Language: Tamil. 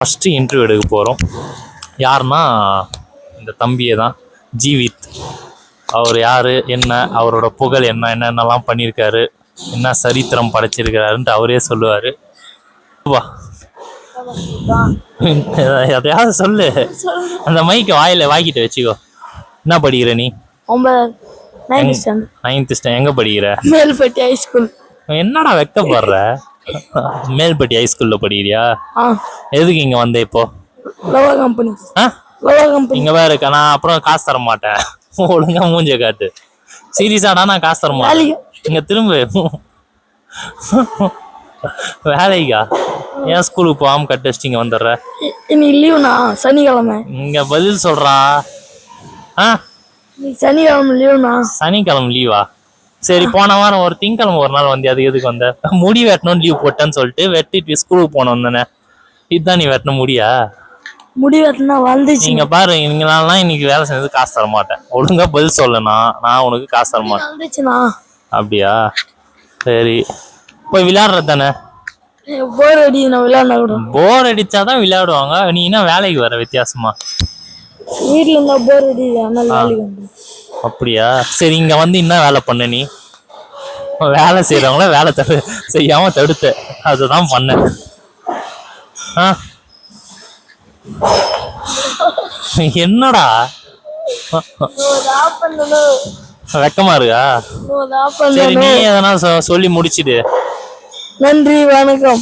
ஃபஸ்ட்டு இன்டர்வியூ எடுக்க போகிறோம். யாருன்னா இந்த தம்பியை தான், ஜீவித். அவர் யார், என்ன அவரோட புகழ் என்ன, என்னென்னலாம் பண்ணியிருக்காரு, என்ன சரித்திரம் படைச்சிருக்கிறாருன்ட்டு அவரே சொல்லுவார். வா எதையாவது சொல்லு, அந்த மைக்கை வாங்கிட்டு வச்சுக்கோ. என்ன படிக்கிற நீ? 9th standard. 9th standard. எங்கே படிக்கிற? மேல்பட்டி ஹைஸ்கூல். என்னடா வெக்கப்படுற? மேல்பட்டி ஹைஸ்கூலில் படிக்கிறியா? எதுக்கு இங்கே வந்த இப்போ? லவா கம்பெனி. இங்கே வேற இருக்கா? நான் அப்புறம் காசு தர மாட்டேன். ஒழுங்கா மூஞ்ச காட்டு. சீரியஸாடா, நான் காசு தர மாட்டேன். இங்கே திரும்ப வேலைக்கா? ஏன் ஸ்கூலுக்கு போகாம கட் வச்சுட்டு இங்கே வந்துடுற? இன்னைக்கு லீவுண்ணா, சனிக்கிழமை. இங்கே பதில் சொல்கிறா. சனிக்கிழமை லீவுண்ணா. சனிக்கிழமை லீவா? சரி, போன வாரம் ஒரு திங்கக்கிழமை ஒரு நாள் வந்து, அது எதுக்கு வந்த? முடி வெட்டணும்னு லீவ் போட்டேன்னு சொல்லிட்டு வெட்டிட்டு ஸ்கூலுக்கு போனோம் தானே. இதுதான் நீ வெட்டின முடியா? முடி வெட்டினா வந்துச்சு. நீங்க பாரு, நீங்களாம் இன்னைக்கு வேலை செஞ்சது காசு தர மாட்டேன். ஒழுங்கா பதில் சொல்லனா நான் உனக்கு காசு தர மாட்டேன். வந்துச்சுண்ணா. அப்படியா? சரி, போய் விளையாடுறது தானே. போர் அடி, நான் விளையாட கூட. போர் அடிச்சாதான் விளையாடுவாங்க. நீ என்ன வேலைக்கு வர வித்தியாசமா? வீட்டுல இருந்தா போர் அடி, அதனால வேலைக்கு வந்து. அப்படியா? சரி, இங்க வந்து என்ன வேலை பண்ண நீ? வேலை செய்யறவங்கள வேலை செய்யாம தடுத்த, அதுதான் பண்ண. என்னடா வெக்கமா இருக்கா? சரி, நீ எதனா சொல்லி முடிச்சிடு. நன்றி, வணக்கம்.